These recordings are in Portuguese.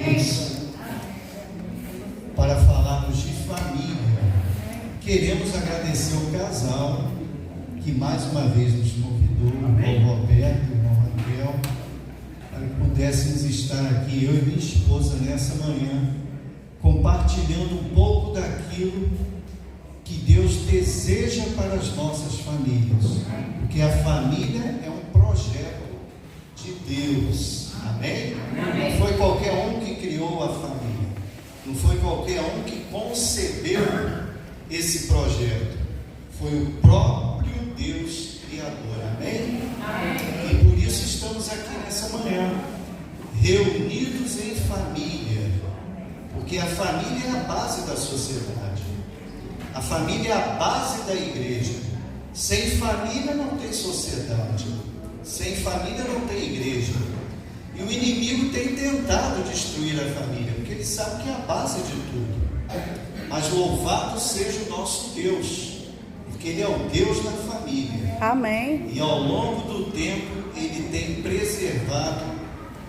vez para falarmos de família. Queremos agradecer o casal que mais uma vez nos convidou, o irmão Roberto e o irmão Raquel, para que pudéssemos estar aqui, eu e minha esposa, nessa manhã, compartilhando um pouco daquilo que Deus deseja para as nossas famílias, porque a família é um projeto de Deus, amém? Não foi qualquer um que criou a família, não foi qualquer um que concebeu esse projeto, foi o próprio Deus Criador, amém? E por isso estamos aqui nessa manhã, reunidos em família, porque a família é a base da sociedade, a família é a base da igreja. Sem família não tem sociedade, sem família não tem igreja. E o inimigo tem tentado destruir a família, porque ele sabe que é a base de tudo. Mas louvado seja o nosso Deus, porque Ele é o Deus da família. Amém. E ao longo do tempo Ele tem preservado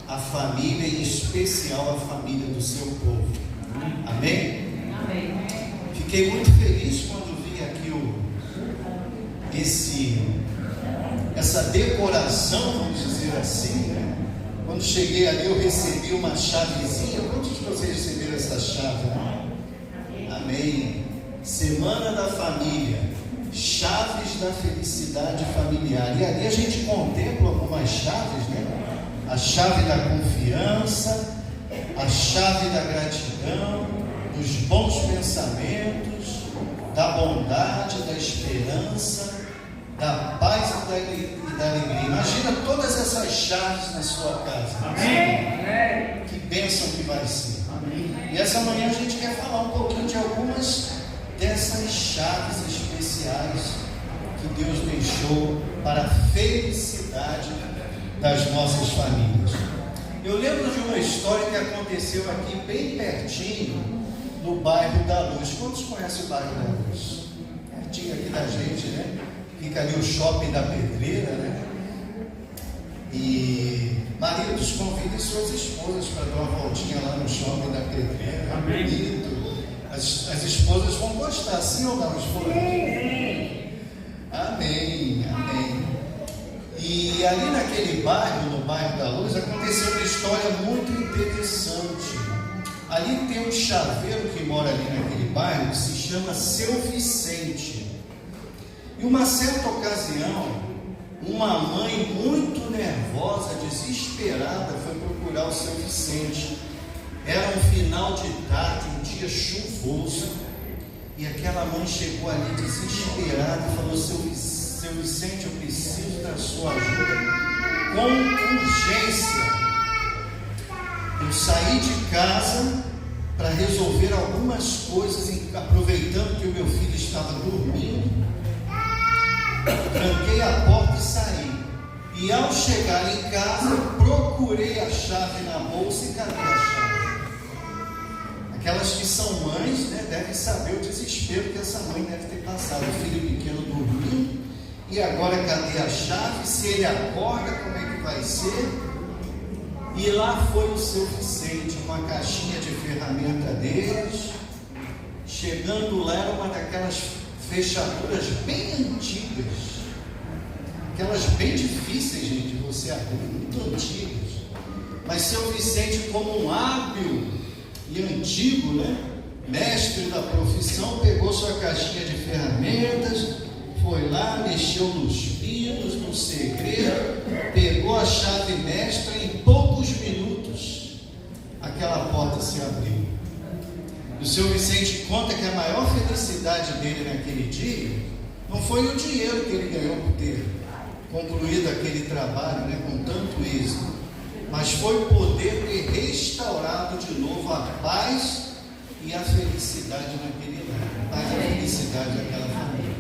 a família, em especial a família do seu povo. Amém? Amém. Fiquei muito feliz quando vi aqui essa decoração, vamos dizer assim, né? Quando cheguei ali eu recebi uma chavezinha. Quantos de vocês receberam essa chave? Amém. Semana da família, chaves da felicidade familiar. E ali a gente contempla algumas chaves, né? A chave da confiança, a chave da gratidão, dos bons pensamentos, da bondade, da esperança, da paz e da alegria. Imagina todas essas chaves na sua casa. Amém. Que bênção que vai ser. E essa manhã a gente quer falar um pouquinho de algumas dessas chaves especiais que Deus deixou para a felicidade das nossas famílias. Eu lembro de uma história que aconteceu aqui bem pertinho, no bairro da Luz. Quantos conhecem o bairro da Luz? Pertinho aqui da gente, né? Fica ali o shopping da Pedreira, né? E maridos, convidem suas esposas para dar uma voltinha lá no shopping da Pedreira. Amém. Bonito. As esposas vão gostar, sim ou não, esposa? Amém, amém. E ali naquele bairro, no bairro da Luz, aconteceu uma história muito interessante. Ali tem um chaveiro que mora ali naquele bairro que se chama Seu Vicente. E uma certa ocasião, uma mãe muito nervosa, desesperada, foi procurar o Seu Vicente. Era um final de tarde, um dia chuvoso, e aquela mãe chegou ali desesperada e falou: Seu Vicente, eu preciso da sua ajuda com urgência. Eu saí de casa para resolver algumas coisas, aproveitando que o meu filho estava dormindo, tranquei a porta e saí. E ao chegar em casa, procurei a chave na bolsa e cadê a chave? Aquelas que são mães, né, devem saber o desespero que essa mãe deve ter passado. O filho pequeno dormindo, e agora cadê a chave? Se ele acorda, como é que vai ser? E lá foi o Seu Vicente, uma caixinha de ferramenta deles. Chegando lá, era uma daquelas fechaduras bem antigas, aquelas bem difíceis, gente, de você abrir, muito antigas. Mas Seu Vicente, como um hábil e antigo, né, mestre da profissão, pegou sua caixinha de ferramentas, foi lá, mexeu nos pinos, no segredo, pegou a chave mestra, em poucos minutos aquela porta se abriu. O Seu Vicente conta que a maior felicidade dele naquele dia não foi o dinheiro que ele ganhou por ter concluído aquele trabalho, né, com tanto êxito, mas foi o poder ter restaurado de novo a paz e a felicidade naquele lar, a paz e a felicidade daquela família.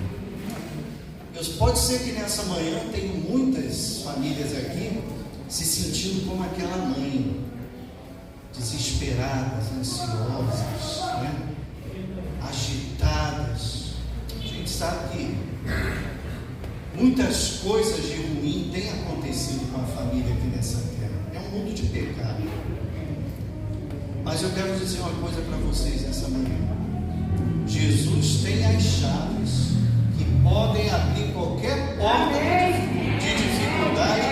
Pode ser que nessa manhã tenham muitas famílias aqui se sentindo como aquela mãe, desesperadas, ansiosas, né? Agitadas. A gente sabe que muitas coisas de ruim têm acontecido com a família aqui nessa terra. É um mundo de pecado. Mas eu quero dizer uma coisa para vocês nessa manhã. Jesus tem as chaves que podem abrir qualquer porta de dificuldade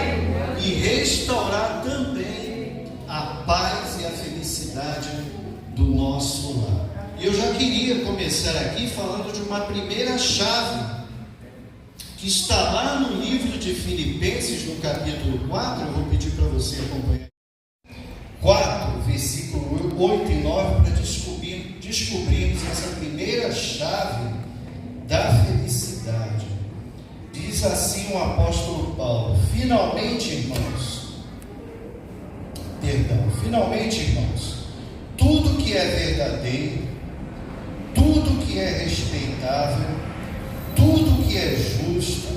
e restaurar também a paz e a felicidade do nosso lar. E eu já queria começar aqui falando de uma primeira chave que está lá no livro de Filipenses, no capítulo 4. Eu vou pedir para você acompanhar 4, versículo 8 e 9, para descobrirmos essa primeira chave da felicidade. Diz assim o apóstolo Paulo: finalmente, irmãos, tudo que é verdadeiro, tudo que é respeitável, tudo que é justo,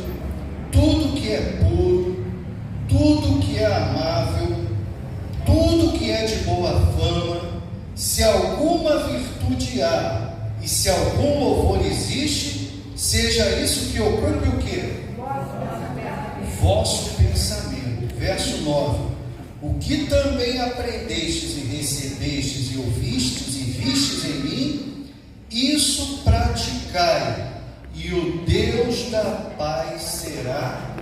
tudo que é puro, tudo que é amável, tudo que é de boa fama, se alguma virtude há e se algum louvor existe, seja isso que ocupe o quê? Vosso pensamento. Verso 9: o que também aprendestes e recebestes e ouvistes e vistes em mim, isso praticai, e o Deus da paz será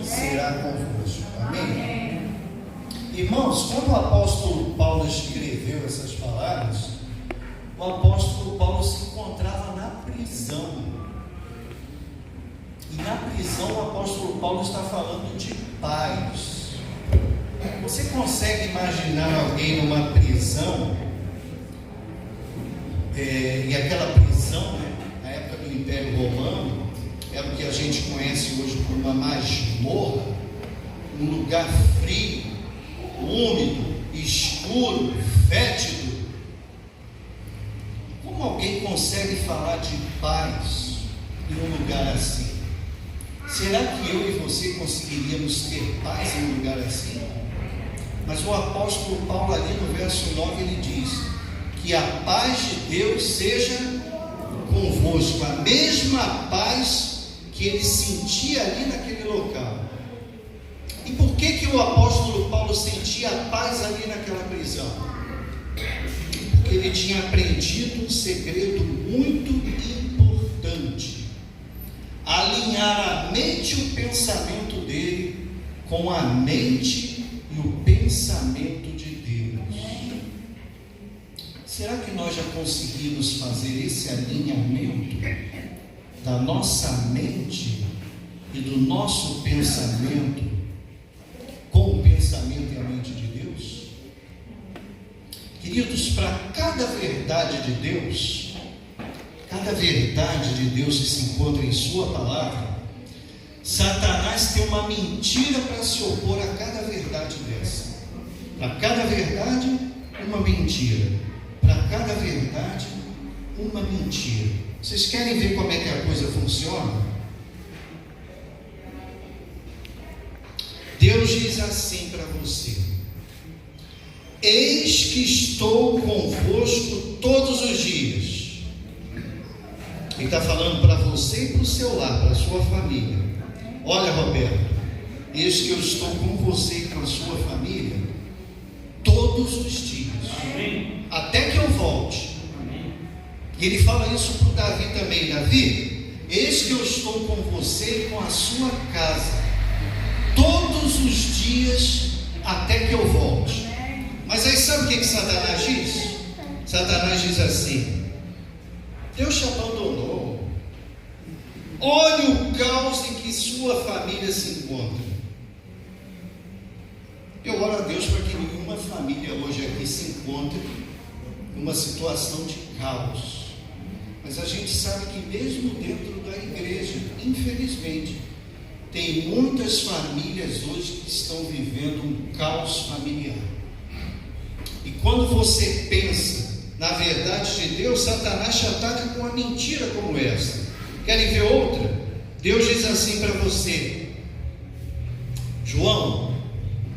convosco. Amém? Irmãos, quando o apóstolo Paulo escreveu essas palavras, o apóstolo Paulo se encontrava na prisão. E na prisão o apóstolo Paulo está falando de paz. Você consegue imaginar alguém numa prisão? E aquela prisão, né, na época do Império Romano, era o que a gente conhece hoje como uma masmorra, um lugar frio, úmido, escuro, fétido. Como alguém consegue falar de paz em um lugar assim? Será que eu e você conseguiríamos ter paz em um lugar assim? Mas o apóstolo Paulo ali no verso 9 ele diz que a paz de Deus seja convosco, a mesma paz que ele sentia ali naquele local. E por que o apóstolo Paulo sentia a paz ali naquela prisão? Porque ele tinha aprendido um segredo muito importante: alinhar a mente e o pensamento dele com a mente e o pensamento de Deus. Será que nós já conseguimos fazer esse alinhamento da nossa mente e do nosso pensamento com o pensamento e a mente de Deus? Queridos, para cada verdade de Deus, cada verdade de Deus que se encontra em sua palavra, Satanás tem uma mentira para se opor a cada verdade dessa. Para cada verdade, uma mentira. Para cada verdade, uma mentira. Vocês querem ver como é que a coisa funciona? Deus diz assim para você: eis que estou convosco todos os dias. Ele está falando para você e para o seu lar, para a sua família. Olha, Roberto, eis que eu estou com você e com a sua família todos os dias. Amém. Até que eu volte. Amém. E ele fala isso para o Davi também: Davi, eis que eu estou com você e com a sua casa todos os dias até que eu volte. Mas aí sabe o que Satanás diz? Satanás diz assim: Deus te abandonou. Olha o caos em que sua família se encontra. Eu oro a Deus para que nenhuma família hoje aqui se encontre numa situação de caos. Mas a gente sabe que mesmo dentro da igreja, infelizmente, tem muitas famílias hoje que estão vivendo um caos familiar. E quando você pensa na verdade de Deus, Satanás te ataca com uma mentira como essa. Querem ver outra? Deus diz assim para você: João,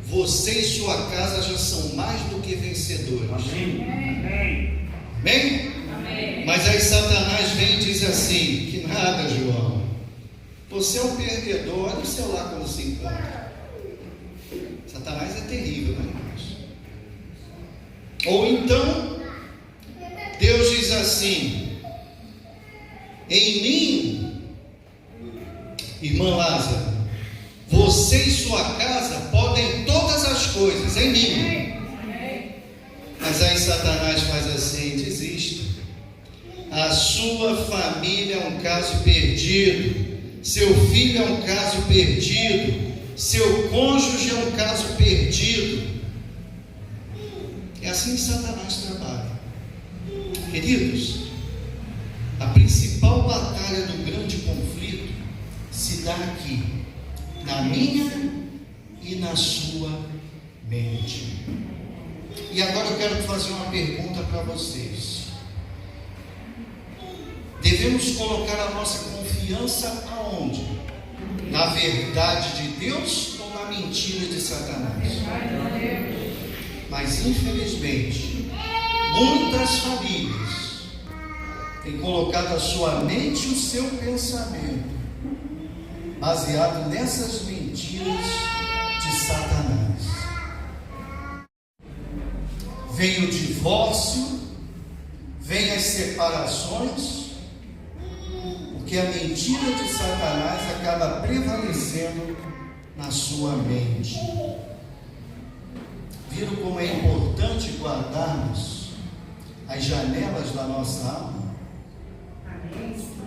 você e sua casa já são mais do que vencedores. Amém? Amém? Amém? Mas aí Satanás vem e diz assim: que nada, João, você é um perdedor. Olha o seu lar como se encontra. Satanás é terrível, né, irmãos? Ou então, Deus diz assim: em mim, irmã Lázaro, você e sua casa podem todas as coisas em mim. Mas aí Satanás faz assim: desista. A sua família é um caso perdido, seu filho é um caso perdido, seu cônjuge é um caso perdido. É assim que Satanás trabalha. Queridos, a principal batalha do grande conflito se dá aqui, na minha e na sua mente. E agora eu quero fazer uma pergunta para vocês. Devemos colocar a nossa confiança aonde? Na verdade de Deus ou na mentira de Satanás? Mas infelizmente, muitas famílias têm colocado a sua mente e o seu pensamento baseado nessas mentiras de Satanás. Vem o divórcio, vem as separações, porque a mentira de Satanás acaba prevalecendo na sua mente. Viram como é importante guardarmos as janelas da nossa alma?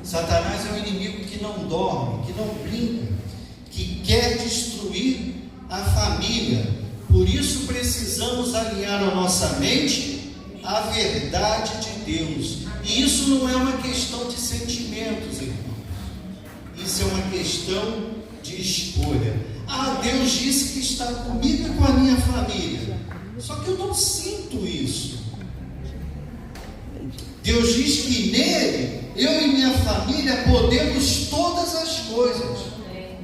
Satanás é um inimigo que não dorme, que não brinca, que quer destruir a família. Por isso precisamos alinhar a nossa mente à verdade de Deus. E isso não é uma questão de sentimentos, irmãos. Isso é uma questão de escolha. Ah, Deus disse que está comigo e com a minha família. Só que eu não sinto isso. Deus diz que nele, eu e minha família podemos todas as coisas.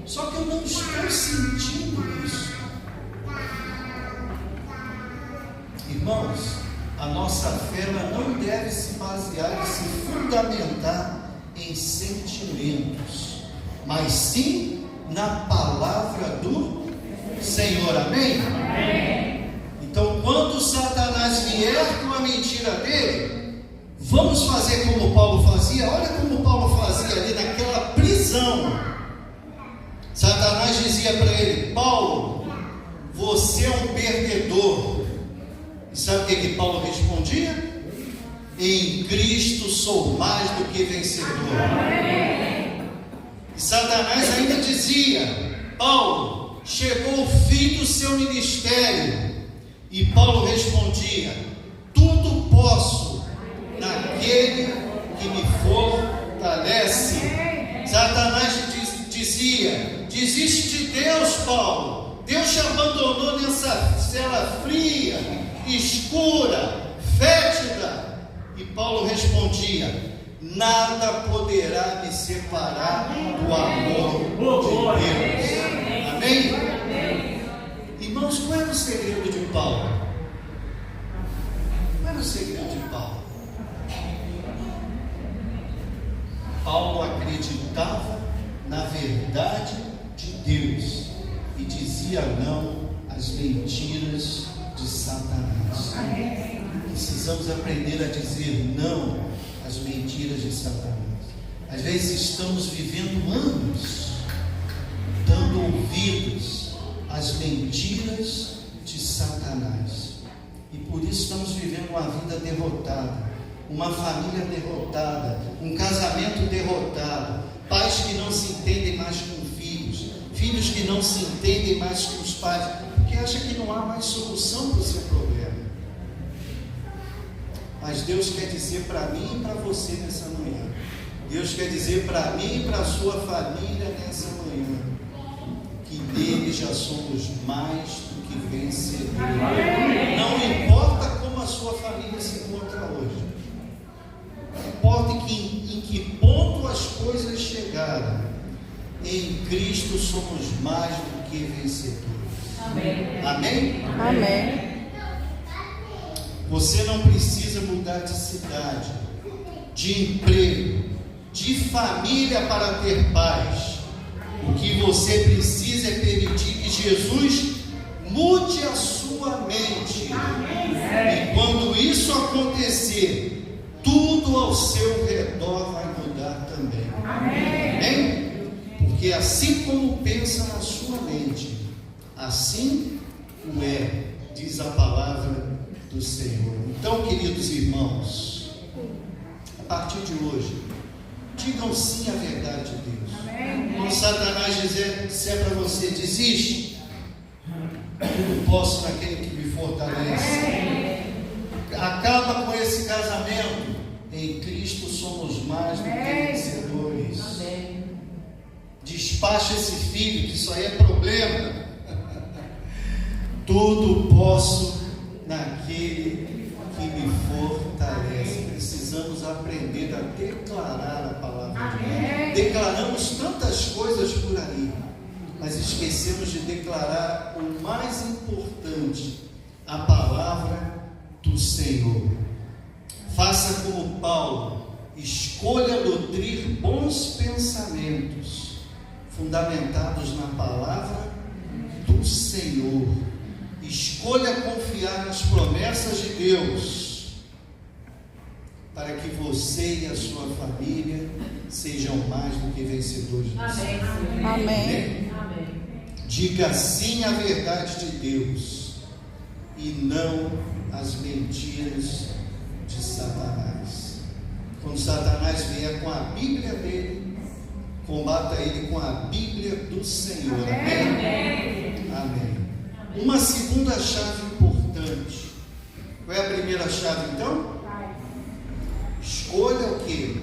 Só que eu não estou sentindo isso. Irmãos, a nossa fé não deve se basear e se fundamentar em sentimentos, mas sim na palavra do Senhor. Amém? Amém. Então, quando Satanás vier com a mentira dele, vamos fazer como Paulo fazia. Olha como Paulo fazia ali naquela prisão. Satanás dizia para ele: Paulo, você é um perdedor. E sabe o que Paulo respondia? Em Cristo sou mais do que vencedor. E Satanás ainda dizia: Paulo, chegou o fim do seu ministério. E Paulo respondia: tudo posso naquele que me fortalece. Satanás dizia: desiste de Deus, Paulo. Deus te abandonou nessa cela fria, escura, fétida. E Paulo respondia: nada poderá me separar do amor de Deus. Amém? Irmãos, qual era o segredo de Paulo? Qual era o segredo de Paulo? Paulo acreditava na verdade de Deus e dizia não às mentiras de Satanás. Precisamos aprender a dizer não às mentiras de Satanás. Às vezes estamos vivendo anos dando ouvidos às mentiras de Satanás, e por isso estamos vivendo uma vida derrotada, uma família derrotada, um casamento derrotado, pais que não se entendem mais com filhos, filhos que não se entendem mais com os pais, porque acham que não há mais solução para o seu problema. Mas Deus quer dizer para mim e para você nessa manhã, Deus quer dizer para mim e para a sua família nessa manhã, que dele já somos mais do que vencedores. Não importa como a sua família se encontra hoje, não importa em que ponto as coisas chegaram, em Cristo somos mais do que vencedores. Amém? Amém? Amém. Você não precisa mudar de cidade, de emprego, de família para ter paz. O que você precisa é permitir que Jesus mude a sua mente. E quando tudo ao seu redor vai mudar também. Amém? Porque assim como pensa na sua mente, assim o é, diz a palavra do Senhor. Então, queridos irmãos, a partir de hoje, digam sim à verdade de Deus. Quando Satanás disser para você, desiste, tudo posso naquele que me fortalece. Acaba com esse casamento. Em Cristo somos mais do que vencedores. Despacha esse filho, que isso aí é problema. Tudo posso naquele que me fortalece. Precisamos aprender a declarar a palavra de Deus. Declaramos tantas coisas por aí, mas esquecemos de declarar o mais importante, a palavra do Senhor. Faça como Paulo, escolha nutrir bons pensamentos, fundamentados na palavra do Senhor. Escolha confiar nas promessas de Deus, para que você e a sua família sejam mais do que vencedores do Senhor. Amém. Diga sim à verdade de Deus e não às mentiras de Satanás. Quando Satanás vier com a Bíblia dele, combata ele com a Bíblia do Senhor. Amém? Amém. Uma segunda chave importante. Qual é a primeira chave então? Escolha o que?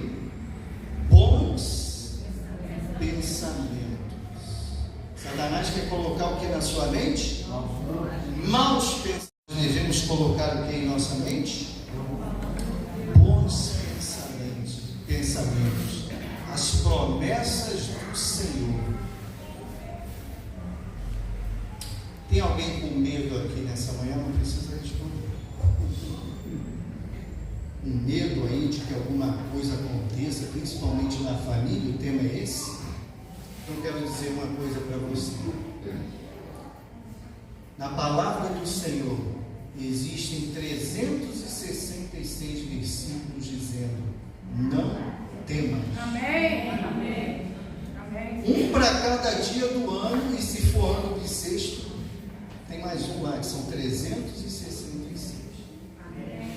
Bons pensamentos. Satanás quer colocar o que na sua mente? Maus pensamentos. Devemos colocar o que em nossa mente? Bons pensamentos. As promessas do Senhor. Tem alguém com medo aqui nessa manhã? Não precisa responder. Um medo aí de que alguma coisa aconteça, principalmente na família, o tema é esse? Eu quero dizer uma coisa para você. Na palavra do Senhor, existem 366 versículos dizendo: não temas. Amém. Amém. Um para cada dia do ano, e se for ano bissexto, tem mais um lá, que são 366. Amém.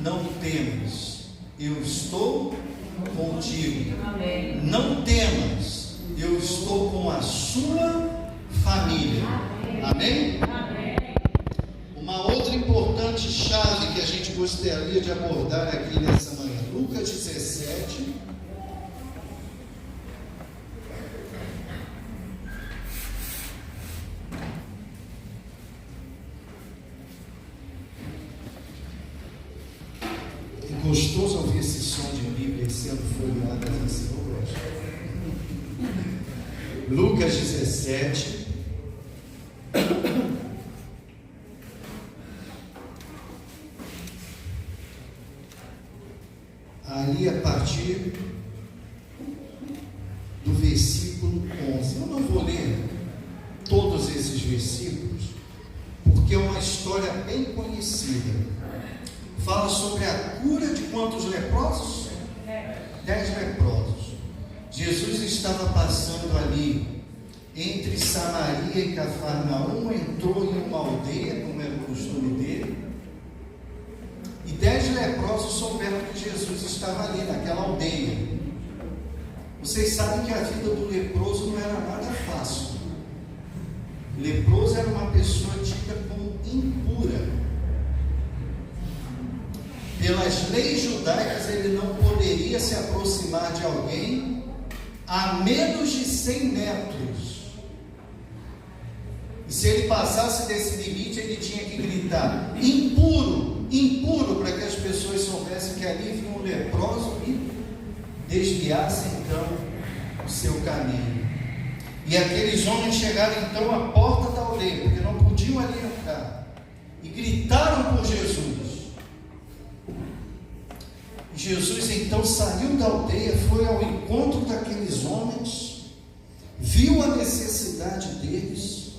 Não temas, eu estou contigo. Amém. Não temas, eu estou com a sua família. Amém? Amém? Uma outra importante chave que a gente gostaria de abordar aqui nessa manhã, Lucas 17. É gostoso ouvir esse som de Bíblia sendo folheada assim, eu gosto. Lucas 17. Ali a partir do versículo 11. Eu não vou ler todos esses versículos, porque é uma história bem conhecida. Fala sobre a cura de quantos leprosos? 10 leprosos. Jesus estava passando ali entre Samaria e Cafarnaum, entrou em uma aldeia, como era o costume dele, e 10 leprosos souberam que Jesus estava ali, naquela aldeia. Vocês sabem que a vida do leproso não era nada fácil. Leproso era uma pessoa tida como impura. Pelas leis judaicas, ele não poderia se aproximar de alguém a menos de 100 metros. E se ele passasse desse limite, ele tinha que gritar: impuro, impuro, para que as pessoas soubessem que ali vinha um leproso e desviassem então o seu caminho. E aqueles homens chegaram então à porta da aldeia, porque não podiam ali entrar, e gritaram por Jesus. Jesus então saiu da aldeia, foi ao encontro daqueles homens, viu a necessidade deles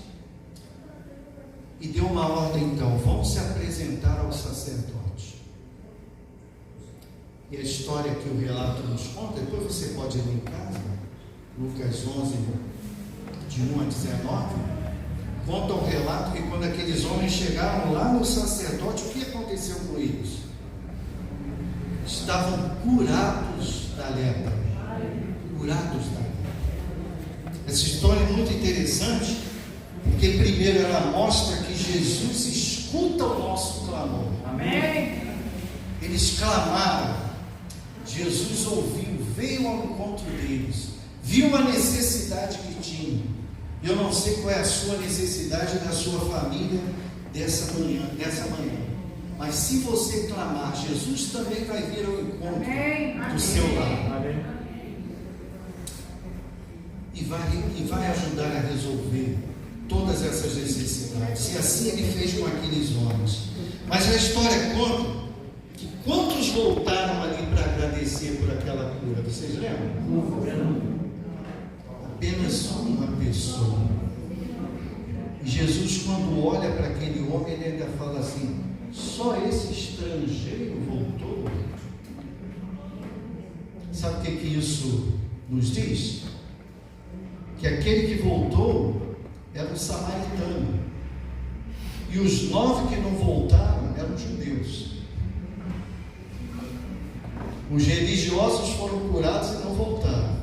e deu uma ordem então: vão se apresentar ao sacerdote. E a história que o relato nos conta, depois você pode ler em casa, Lucas 11, de 1 a 19, conta um relato que quando aqueles homens chegaram lá no sacerdote, o que aconteceu com eles? Estavam curados da lepra. Curados da lepra. Essa história é muito interessante, porque primeiro ela mostra que Jesus escuta o nosso clamor. Amém. Eles clamaram, Jesus ouviu, veio ao encontro deles, viu a necessidade que tinham. Eu não sei qual é a sua necessidade da sua família dessa manhã, mas se você clamar, Jesus também vai vir ao encontro do seu lar. E vai ajudar a resolver todas essas necessidades. E assim ele fez com aqueles homens. Mas a história conta que quantos voltaram ali para agradecer por aquela cura? Vocês lembram? Apenas uma pessoa. E Jesus, quando olha para aquele homem, ele ainda fala assim: só esse estrangeiro voltou? Sabe o que isso nos diz? Que aquele que voltou era um samaritano, e os 9 que não voltaram eram judeus. Os religiosos foram curados e não voltaram.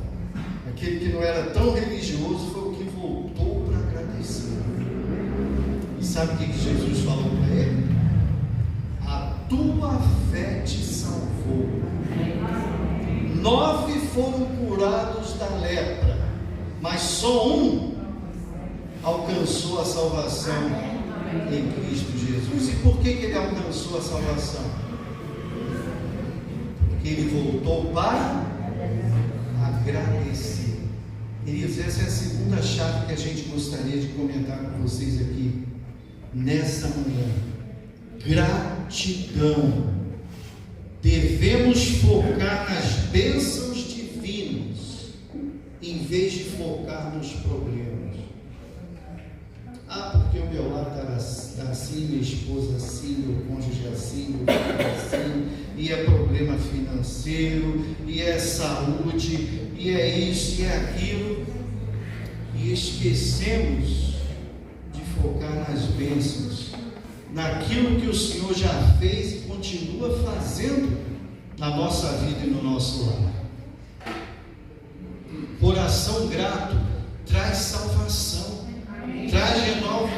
Aquele que não era tão religioso foi o que voltou para agradecer. E sabe o que Jesus falou para ele? A tua fé te salvou. 9 foram curados da lepra, mas só um alcançou a salvação em Cristo Jesus. E por que ele alcançou a salvação? Porque ele voltou para agradecer. Queridos, essa é a segunda chave que a gente gostaria de comentar com vocês aqui nessa manhã. Gratidão. Devemos focar nas bênçãos divinas em vez de focar nos problemas. Porque o meu lar está assim, minha esposa assim, meu cônjuge assim, meu filho assim, e é problema financeiro, e é saúde, e é isso, e é aquilo, e esquecemos de focar nas bênçãos, naquilo que o Senhor já fez e continua fazendo na nossa vida e no nosso lar. Coração grato traz salvação, traz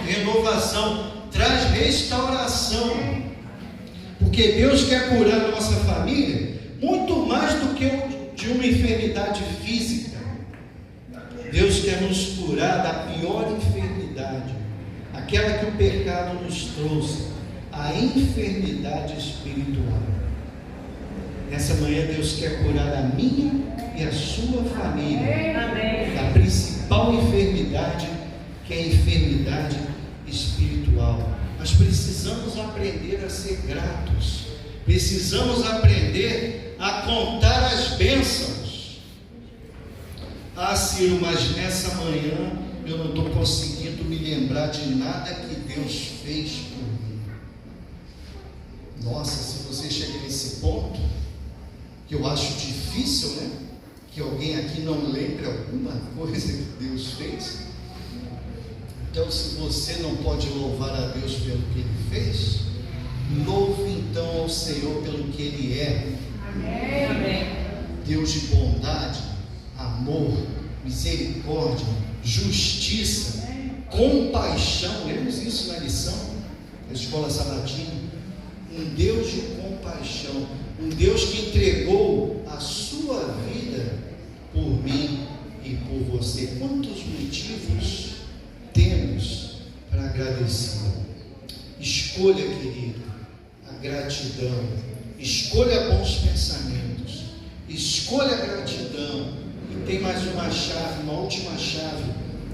renovação, traz restauração, porque Deus quer curar a nossa família muito mais do que de uma enfermidade física. Deus quer nos curar da pior enfermidade, aquela que o pecado nos trouxe, a enfermidade espiritual. Nessa manhã Deus quer curar a minha e a sua família da principal enfermidade, que é a enfermidade espiritual. Nós precisamos aprender a ser gratos, precisamos aprender a contar as bênçãos. Ciro, mas nessa manhã eu não estou conseguindo me lembrar de nada que Deus fez por mim. Nossa, se você chega nesse ponto, que eu acho difícil, né? Que alguém aqui não lembre alguma coisa que Deus fez. Então, se você não pode louvar a Deus pelo que Ele fez, louve então ao Senhor pelo que Ele é. Amém. Deus de bondade, amor, misericórdia, justiça, compaixão. Lemos isso na lição da escola sabatina. Um Deus de compaixão, um Deus que entregou a sua vida por mim e por você. Quantos motivos temos para agradecer? Escolha, querido, a gratidão, escolha bons pensamentos, escolha a gratidão. E tem mais uma chave, uma última chave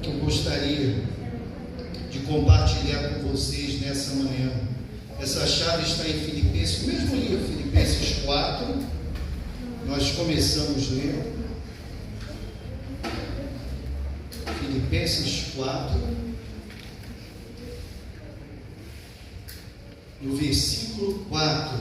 que eu gostaria de compartilhar com vocês nessa manhã. Essa chave está em Filipenses, o mesmo livro, Filipenses 4, nós começamos lendo, Filipenses 4, no versículo 4,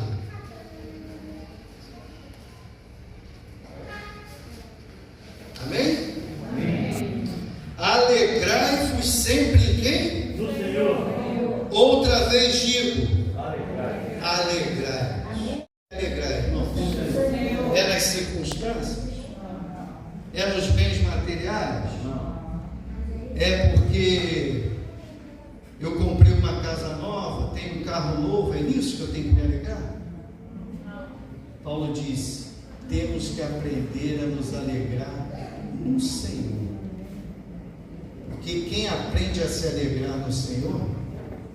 Paulo disse: temos que aprender a nos alegrar no Senhor. Porque quem aprende a se alegrar no Senhor,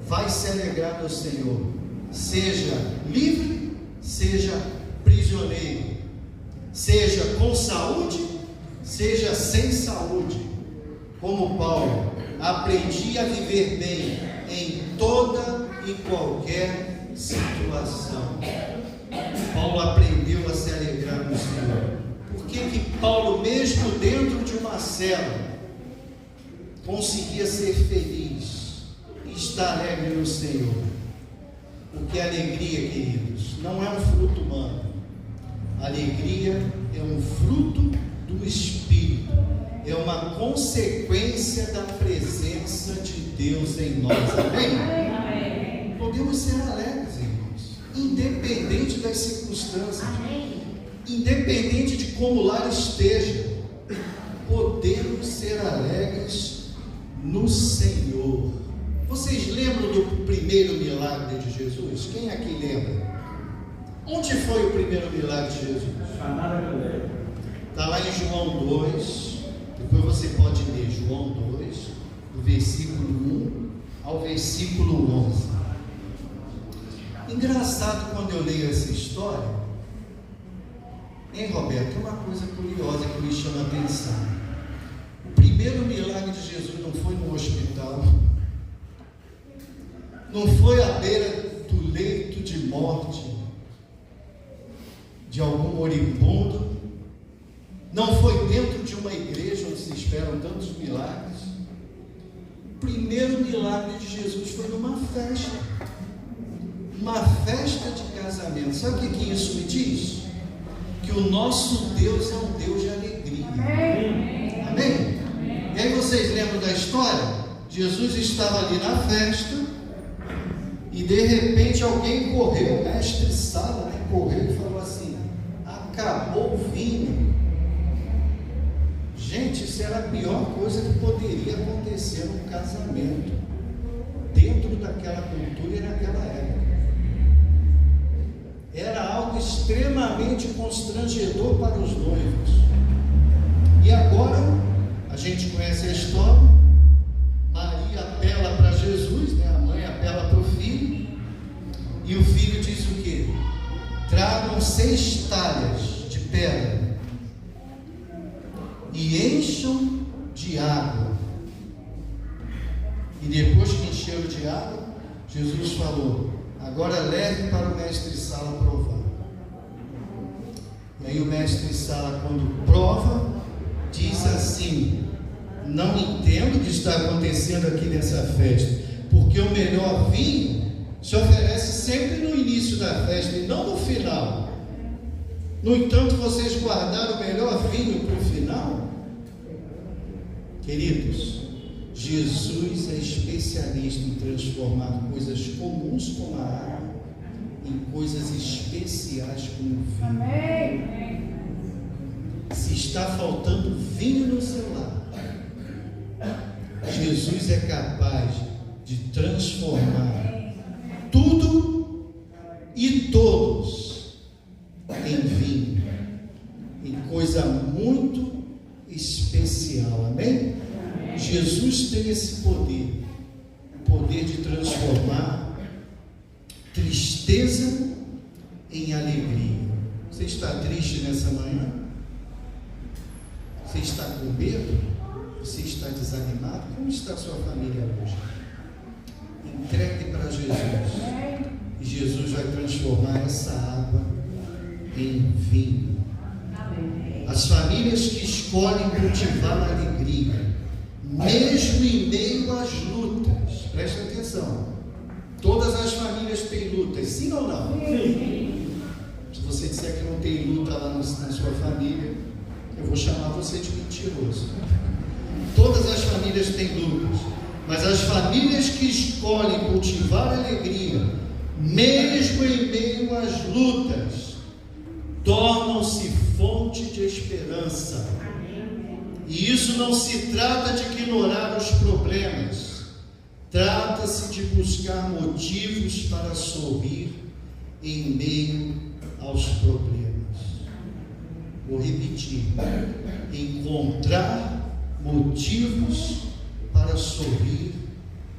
vai se alegrar no Senhor, seja livre, seja prisioneiro, seja com saúde, seja sem saúde. Como Paulo, aprendi a viver bem em toda e qualquer situação. Paulo aprendeu a se alegrar no Senhor. Por que Paulo, mesmo dentro de uma cela, conseguia ser feliz e estar alegre no Senhor? Porque a alegria, queridos, não é um fruto humano. A alegria é um fruto do Espírito, é uma consequência da presença de Deus em nós. Amém? Podemos ser alegres, irmãos, independente das circunstâncias, independente de como o lar esteja, podemos ser alegres no Senhor. Vocês lembram do primeiro milagre de Jesus? Quem aqui lembra? Onde foi o primeiro milagre de Jesus? Está lá em João 2, depois você pode ler João 2, do versículo 1 ao versículo 11. Engraçado, quando eu leio essa história, hein, Roberto, uma coisa curiosa que me chama a atenção. O primeiro milagre de Jesus não foi no hospital, não foi à beira do leito de morte de algum moribundo, não foi dentro de uma igreja onde se esperam tantos milagres. O primeiro milagre de Jesus foi numa festa de casamento. Sabe o que isso me diz? Que o nosso Deus é um Deus de alegria. Amém? E aí vocês lembram da história? Jesus estava ali na festa e de repente alguém correu, o mestre Sala, né, correu e falou assim: acabou o vinho. Gente, isso era a pior coisa que poderia acontecer num casamento, dentro daquela cultura e naquela época. Era algo extremamente constrangedor para os noivos. E agora, a gente conhece a história. Maria apela para Jesus, né? A mãe apela para o filho, e o filho diz o quê? Tragam 6 talhas de pedra e encham de água. E depois que encheram de água, Jesus falou: agora leve para o mestre Sala provar. E aí o mestre Sala, quando prova, diz assim: não entendo o que está acontecendo aqui nessa festa, porque o melhor vinho se oferece sempre no início da festa e não no final. No entanto, vocês guardaram o melhor vinho para o final? Queridos, Jesus é especialista em transformar coisas comuns como a água em coisas especiais como o vinho. Amém. Se está faltando vinho no seu lar, Jesus é capaz de transformar tudo e todos em vinho, em coisa muito especial. Amém? Jesus tem esse poder, o poder de transformar tristeza em alegria. Você está triste nessa manhã? Você está com medo? Você está desanimado? Como está a sua família hoje? Entregue para Jesus, e Jesus vai transformar essa água em vinho. As famílias que escolhem cultivar a alegria, mesmo em meio às lutas, preste atenção, todas as famílias têm lutas, sim ou não? Sim. Se você disser que não tem luta lá na sua família, eu vou chamar você de mentiroso. Todas as famílias têm lutas, mas as famílias que escolhem cultivar a alegria, mesmo em meio às lutas, tornam-se fonte de esperança. E isso não se trata de ignorar os problemas, trata-se de buscar motivos para sorrir em meio aos problemas. Vou repetir: encontrar motivos para sorrir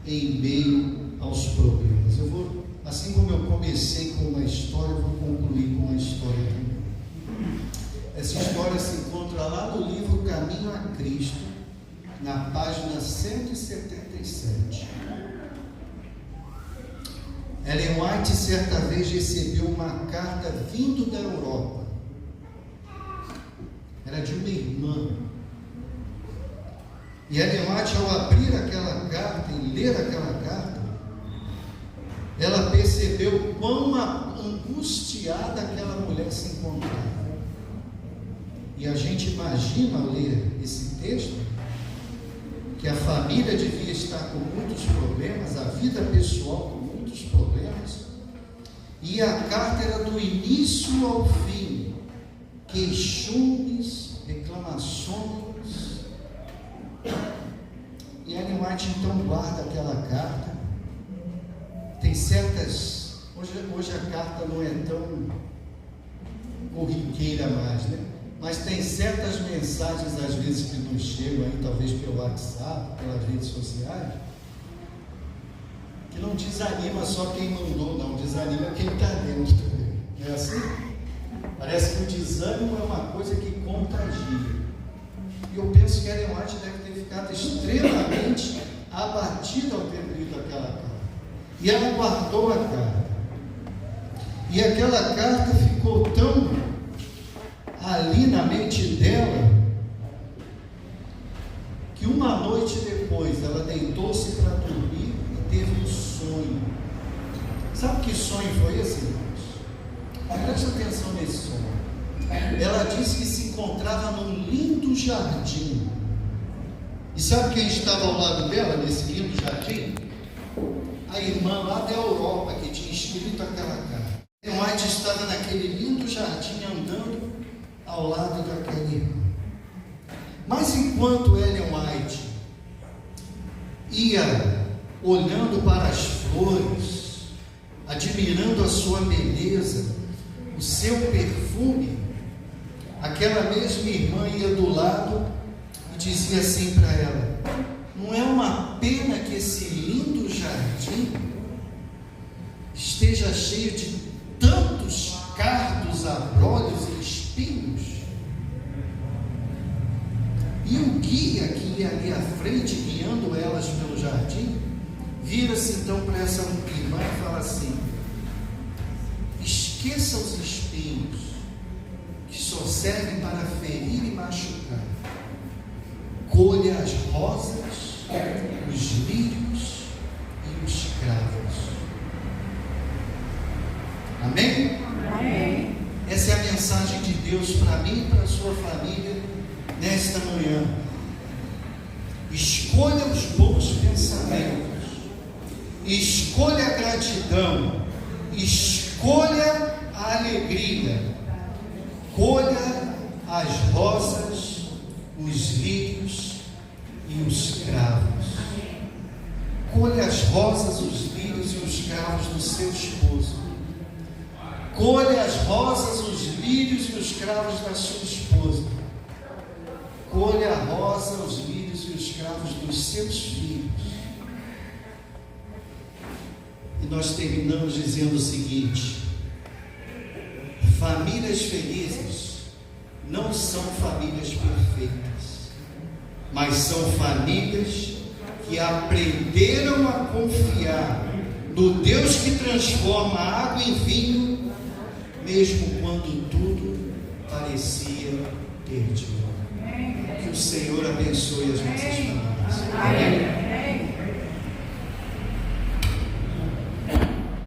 em meio aos problemas. Eu vou, assim como eu comecei com uma história, eu vou concluir com uma história também. Essa história se encontra lá no livro Caminho a Cristo, na página 177. Ellen White certa vez recebeu uma carta vindo da Europa. Era de uma irmã. E Ellen White, ao abrir aquela carta e ler aquela carta, ela percebeu quão angustiada aquela mulher se encontrava. E a gente imagina, ao ler esse texto, que a família devia estar com muitos problemas, a vida pessoal com muitos problemas, e a carta era do início ao fim, queixumes, reclamações. E Ellen White então guarda aquela carta. Tem certas... Hoje a carta não é tão corriqueira mais, né? Mas tem certas mensagens, às vezes, que nos chegam aí, talvez pelo WhatsApp, pelas redes sociais, que não desanima só quem mandou, não, desanima quem está dentro também. Não é assim? Parece que o desânimo é uma coisa que contagia. E eu penso que Ellen White deve ter ficado extremamente abatida ao ter lido aquela carta. E ela guardou a carta. E aquela carta ficou tão ali na mente dela, que uma noite depois ela deitou-se para dormir e teve um sonho. Sabe que sonho foi esse, irmãos? Preste atenção nesse sonho. Ela disse que se encontrava num lindo jardim. E sabe quem estava ao lado dela nesse lindo jardim? A irmã lá da Europa que tinha escrito aquela carta. Ellen White estava naquele lindo jardim andando ao lado daquela irmã. Mas enquanto Ellen White ia olhando para as flores, admirando a sua beleza, o seu perfume, aquela mesma irmã ia do lado e dizia assim para ela: não é uma pena que esse lindo jardim esteja cheio de tantos cardos, abrolhos e espinhos? E o guia que ia ali à frente, guiando elas pelo jardim, vira-se então para essa irmã e fala assim: esqueça os espinhos, que só servem para ferir e machucar. Colha as rosas, os lírios e os cravos. Amém? Amém. Essa é a mensagem de Deus para mim e para a sua família nesta manhã. Escolha os bons pensamentos, escolha a gratidão, escolha a alegria, colha as rosas, os lírios e os cravos. Colha as rosas, os lírios e os cravos do seu esposo. Colha as rosas, os lírios e os cravos da sua esposa. Colha a rosa, os lírios e os cravos dos seus filhos. E nós terminamos dizendo o seguinte: famílias felizes não são famílias perfeitas, mas são famílias que aprenderam a confiar no Deus que transforma a água em vinho, mesmo quando tudo parecia perdido. Que o Senhor abençoe as nossas famílias. Amém.